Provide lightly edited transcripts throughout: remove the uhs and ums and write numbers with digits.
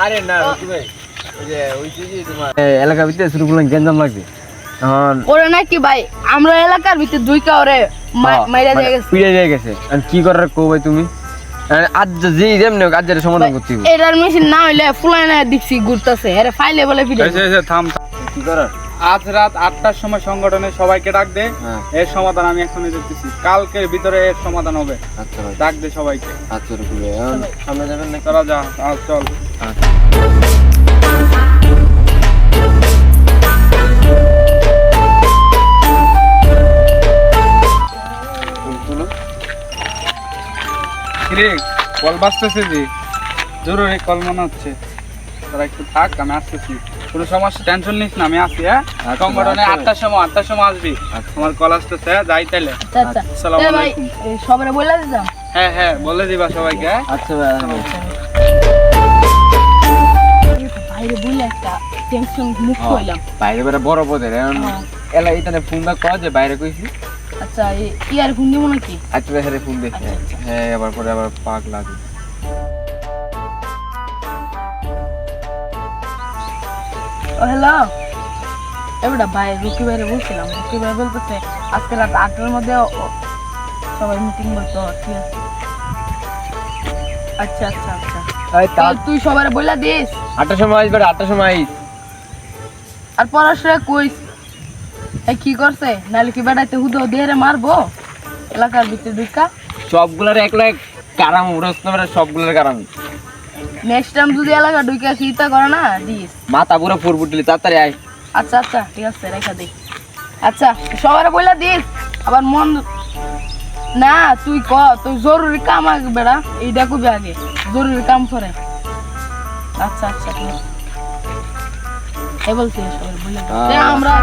আরে না রকি ভাই ওই যে তোমার এলাকার ভিতরে শুরু করলেন গেঞ্জাম লাগবে এখন ওরে নাকি ভাই আমরা এলাকার ভিতরে দুইটা ওরে মাইরা দিয়ে গেছে পিড়ে দিয়ে গেছে আর কি করার কো ভাই তুমি আজ যে যেমন আজ যেটা সমাধান করতে হবে এটার মেশিন না হইলে ফুলাই না দেখছি ঘুরতেছে আরে ফাইলে বলে পিড়ে থাম কি করার আজ রাত 8টার সময় সংগঠনে সবাইকে ডাক দে এর সমাধান আমি এখনই দেখতেছি কালকের ভিতরে এর সমাধান হবে আচ্ছা ভাই ডাক দে সবাইকে আচ্ছা রকি ভাই এখন সামনে যাবেন না চলা যা আজ চল কিরে কল বাজতেছে যে জরুরি কল মনে হচ্ছে তোরা একটু থাক আমি আসতেছি কোনো সমস্যা টেনশন নিস না আমি আসি হ্যাঁ সংগঠনে 8টার সময় আসবি তোমার কল আসতেছে যাই তাইলে আচ্ছা আসসালামু ভাই আলাইকুম সবারে বলে দিতাম হ্যাঁ বলে দিবা সবাইকে আচ্ছা ভাই বাইরে বলে একটা টেনশন মুক্ত হইলাম বাইরে বাইরে বড় পদের এখন এলা এখানে ফোন দা কয় যে বাইরে কইছি আচ্ছা ইয়ার ফোন দিব নাকি আচ্ছা ভাই হ্যাঁ ফোন দেখে হ্যাঁ আবার পরে আবার পাক লাগে ও হ্যালো এবারে ভাই রকি ভাইরে বলছিলাম রকি ভাই বলতেছে আজকে রাত 8টার মধ্যে সবাই মিটিং বলতো ঠিক আছে আচ্ছা তুই সবারে বইলা দিস 8টার সময় আসবে 8টার সময় আইস আর পড়াশোনা কইস এই কি করছে নালে কি বেড়াইতে হুদো দেরে মারবো এলাকার ভিতরে ঢুকা সবগুলার একলা কারাম উড়াস না সবগুলার কারাম নেক্সট টাইম যদি এলাকা ঢুকে চিন্তা করে না দিস মাথা পুরো ফুরফুটলি তাড়াতাড়ি আয় আচ্ছা ঠিক আছে রেখা দে আচ্ছা সবারে বইলা দিস আবার মন না তুই তুই জরুরি কাম আগে বেড়া এইটা কবি আগে জরুরি কাম করে আচ্ছা ঠিক আছে এই বলছি সবাই বলে আমরা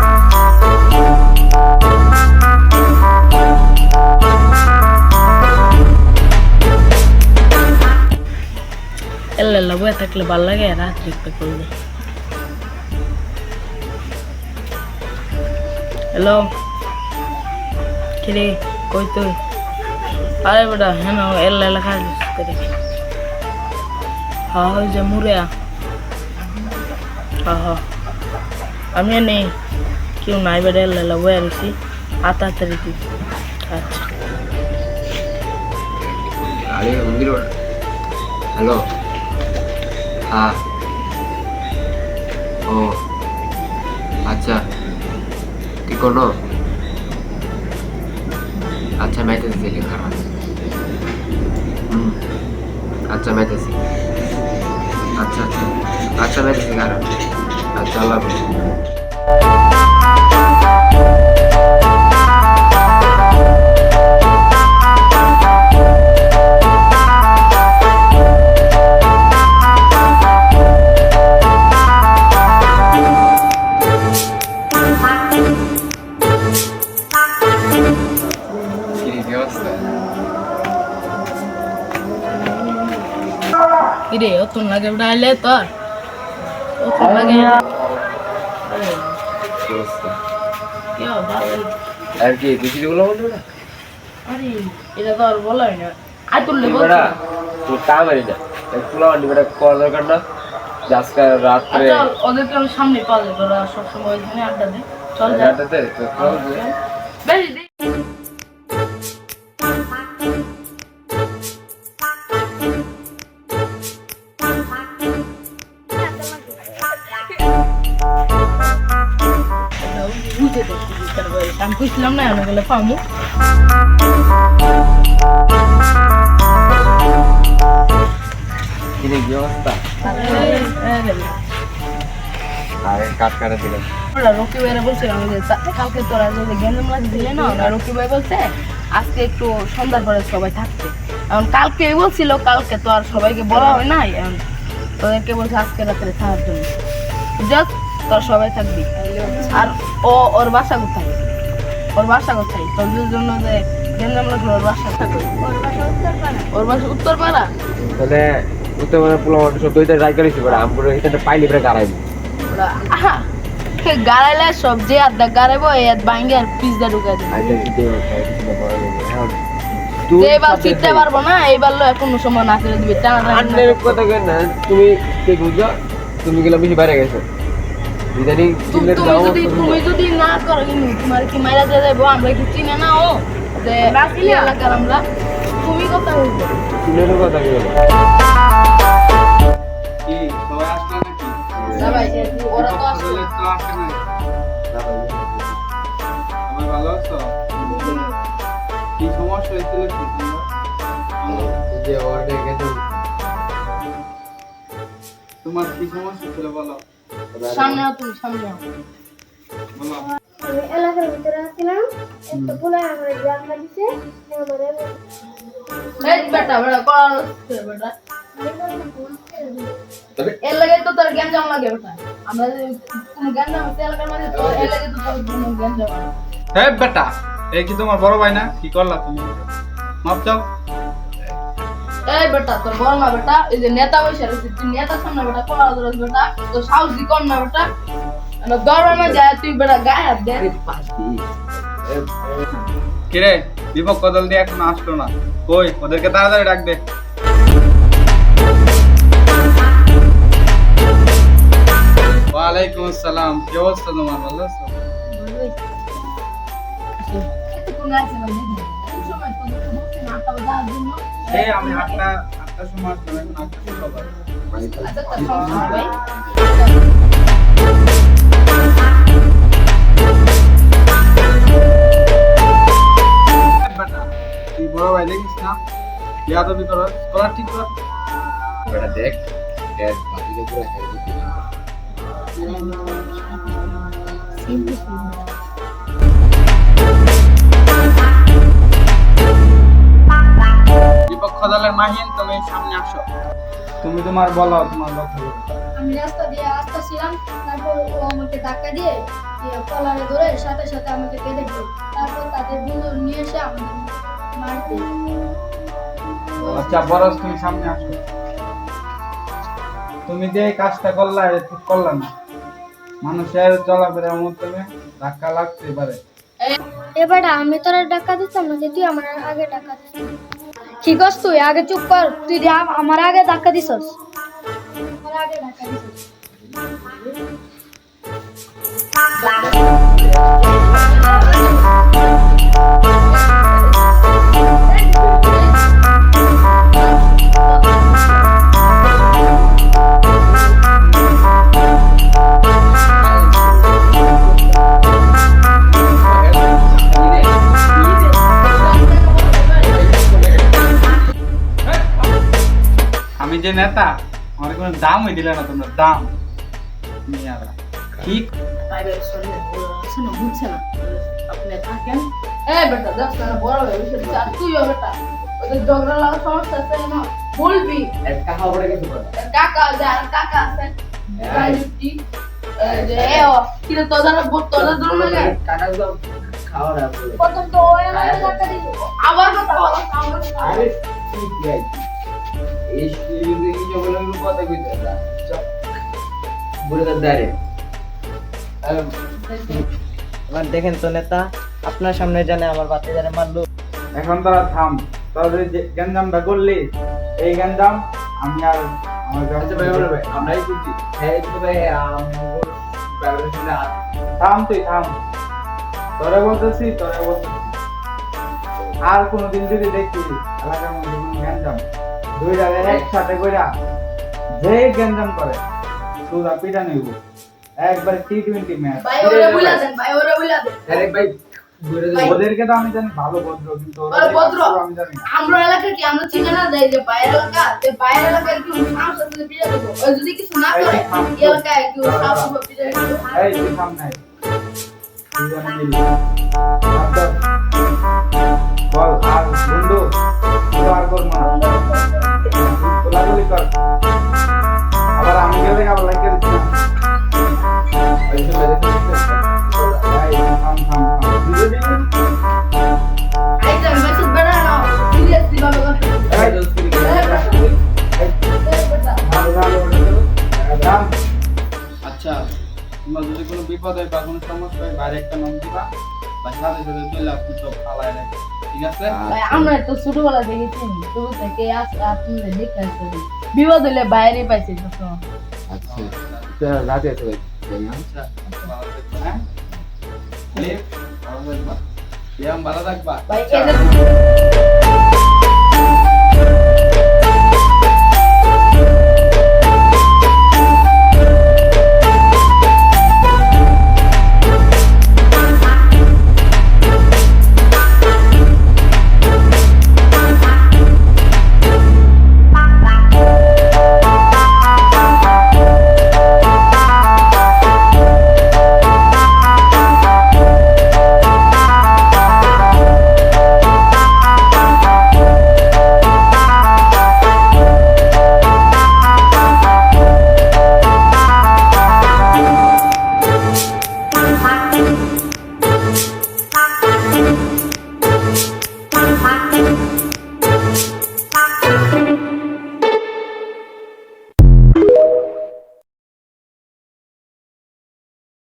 এল্লা বয়ে থাকলে ভাল লাগে রাত দেখতে করলে হ্যালো কিরে কই তুই আরে বেটা হ্যাঁ এল্লা খাই করে হ্যাঁ ওই যে মুড়িয়া হ্যাঁ আমি নেই কেউ নাই বেটা এল্লা বয়ে রয়েছি তাড়াতাড়ি তুই আচ্ছা আরে মন্দির হ্যালো হ্যাঁ ও আচ্ছা কি করো আচ্ছা মেতেছি দেখে খারাপ আচ্ছা মেতেছি আচ্ছা মেতেছি খারাপ আচ্ছা আল্লাহ কিরে অতন লাগে উঠাইলে তোর অতন লাগে আর কি বেশি গুলো বলবো না আরে এটা তো আর বলাই না আই তুললে বড়া তো কাম আরে না ফুলা আন্ডি বড়া কল দরকার না আজকে রাতে চল ওদেরকে আমি সামনে পালে তোরা সব সময় এখানে আড্ডা দে চল যা আড্ডাতে তো চল বেশি দে আমি কইছিলাম না আমি গেলে পামু কিনে কি অবস্থা আরে কাট কাটা দিলাম রকি ভাইরা বলছিলাম যে কালকে তোরা যদি গেঞ্জাম লাগি দিলে না রকি ভাই বলছে আজকে একটু সন্ধ্যার পরে সবাই থাকতে এখন কালকে বলছিল কালকে তো আর সবাইকে বলা হয় নাই এখন তোদেরকে বলছে আজকে রাত্রে থাকার জন্য যাক তোরা সবাই থাকবি আর ওর বাসা কোথায় তোদের জন্য যে গেঞ্জাম লাগলো ওর বাসা থাকবে ওর বাসা উত্তরপাড়া তাহলে উত্তরপাড়া পোলা সব দুইটা ট্রাই করেছি বড় আমরা এটা পাইলে পরে গাড়াইবো গাড়াইলে সব যে আধা গাড়াইবো এই আধ ভাঙ্গে আর পিজ্জা ঢুকাই দেবো আইটা দিতে দুই যে এবার শিখতে পারবো না এইবার লো কোনো সময় না করে দিবে টানা আন্নের কথা কই না তুমি কে বুঝছো তুমি গেলে বেশি বাইরে গেছো ইদানিং চিল্লে যাও তুমি যদি না করো কিন্তু তোমার কি মাইরা দিয়ে যাবো আমরা কি চিনে না ও যে এলাকার আমরা তুমি কথা বলবো চিল্লের কথা কি বলো কি সবাই আসলো নাকি না ভাই ওরা তো আসছে আসলে তো আসে নাই তুমি ভালো আছো কি সমস্যা হয়েছিল কি যে ওয়ার্ডে গেছো তোমার কি সমস্যা ছিল বলো সামনে আও তুমি সামনে আও বলো আমি এলাকার ভিতরে আসছিলাম একটা পোলা আমার জানলা দিছে এই বেটা বেটা কল বেটা এর লাগে তো তোর জ্ঞান জমা লাগে বেটা আমরা কোনো জ্ঞান না হতে এলাকার মধ্যে তো এর লাগে তো তোর কোনো জ্ঞান জমা হে বেটা এই কি তোমার বড় ভাই না কি করলা তুমি মাপ চাও এই বেটা তোর বল না বেটা এই যে নেতা বসে রয়েছে তুই নেতার সামনে বেটা কলা ধরস বেটা তো সাহস দি কর না বেটা না দরবার মে যায় তুই বেটা গায়ে হাত দে কিরে বিপক্ষ দল দিয়ে এখন আসলো না কই ওদেরকে তাড়াতাড়ি ডাক দে ওয়ালাইকুম আসসালাম কি অবস্থা তোমার ভালো আছো কোন আছে না দেখি কোন সময় তো বসে না তাও যাওয়ার জন্য এই আমি আটটার সময় আসলাম এখন 8টা ছিল আবার আচ্ছা তার সমস্যা ভাই বেটা তুই বড় ভাই দেখিস না ইয়াদবি তোরা ঠিক কর বেটা দেখ এর বাকিটা পুরো হেরে দিতে বিপক্ষ দলের মাহিন তুমি সামনে আসো তুমি তোমার বলো তোমার লক্ষ্য আমি রাস্তা দিয়ে আসতেছিলাম তারপর ও আমাকে ধাক্কা দিয়ে কলারে ধরে সাথে সাথে আমাকে বেঁধে দিল তারপর তাদের বন্ধু নিয়ে এসে আমাকে মারতে আচ্ছা বরস তুমি সামনে আসো তুমি যে এই কাজটা করলা এটা ঠিক করলা না মানুষের চলাফেরার মধ্যে ধাক্কা লাগতে পারে এবার আমি তোর টাকা দিতাম না যে তুই আমার আগে টাকা দিস কি করছ তুই আগে চুপ কর তুই যে আমার আগে ধাক্কা দিছস আমার আগে ধাক্কা দিছস আমি যে নেতা আমার কোনো দামই দিলে না তোমরা দাম মিয়ারা ঠিক তাই বেশ শুনো বুঝছে না আপনি থাকেন এই বেটা দশ না বড় হয়ে গেছে আর তুইও বেটা ওদের ঝগড়া লাগার সমস্যা আছে না বলবি একটা খাবারে কিছু করে কাকা যার কাকা আছে রাজুটি যে ও কি তো তোদের দূর লাগে টাকা দাও খাওয়া দাও প্রথম তো ওই আমাকে ধাক্কা দিল আবার কথা বলো আবার কথা বলো। আরে ঠিক ভাই এই যদি কিছু বলে কথা কইতে না চপ বলে দাঁড়ে এবার দেখেন তো নেতা আপনার সামনে জানে আমার বাচ্চাদের মারলো এখন তোরা থাম তোরা যে গঞ্জামটা করলি এই গঞ্জাম আমি আর আমার আচ্ছা ভাই বলে ভাই আমরাই বুঝছি হ্যাঁ তো ভাই ব্যাপারে শুনে থাম তুই থাম তোরা বলতেছি আর কোনোদিন যদি দেখি এলাকার মধ্যে কোনো গঞ্জাম দুই জায়গায় একসাথে কইরা যে গঞ্জাম করে তোরা পিটা নিব একবার T20 ম্যাচ ভাই ওরে বুলা দেন ভাই ওরে বুলা দেন আরে ভাই বলে দাও ওদেরকে তো আমি জানি ভালো ভদ্র কিন্তু ওরা ভালো ভদ্র? আমি জানি না আমরা এলাকা কি আমরা চিনি না যাই যে বাইরের এলাকা তে বাইরের এলাকায় কি সাহস আছে বিয়ে দেবো ওই যদি কিছু না করে এই এলাকায় কি সাহস হবে বিয়ে দেবো এই তুই সামনে আয় দুজনে মিলে আচ্ছা বল আর বন্ধু তুই আর কর না গোলাগুলি কর আবার আমি গেলে আবার লাগে দিচ্ছি এই তো মেরে থাম দুজনে আইতে মেসেজ বেড়া না সিরিয়াস দিবাবে এই দোস্ত কি আচ্ছা তোমার যদি কোনো বিপদ হয় বা কোনো সমস্যা হয় বাইরে একটা নাম দিবা বা সাথে সাথে চলে আসুন সব খালায় রাখবে ঠিক আছে ভাই আমরা তো ছোটবেলা থেকে চিনি শুরু থেকে আপনি দেখে আসতে বিপদ হলে বাইরে পাইছি তো আচ্ছা তো রাতে তো যাই আচ্ছা ভালো থাকবা, হ্যাঁ আলিফ ভালো থাকবা। ব্যায়াম ভালো থাকবা ভাই এদের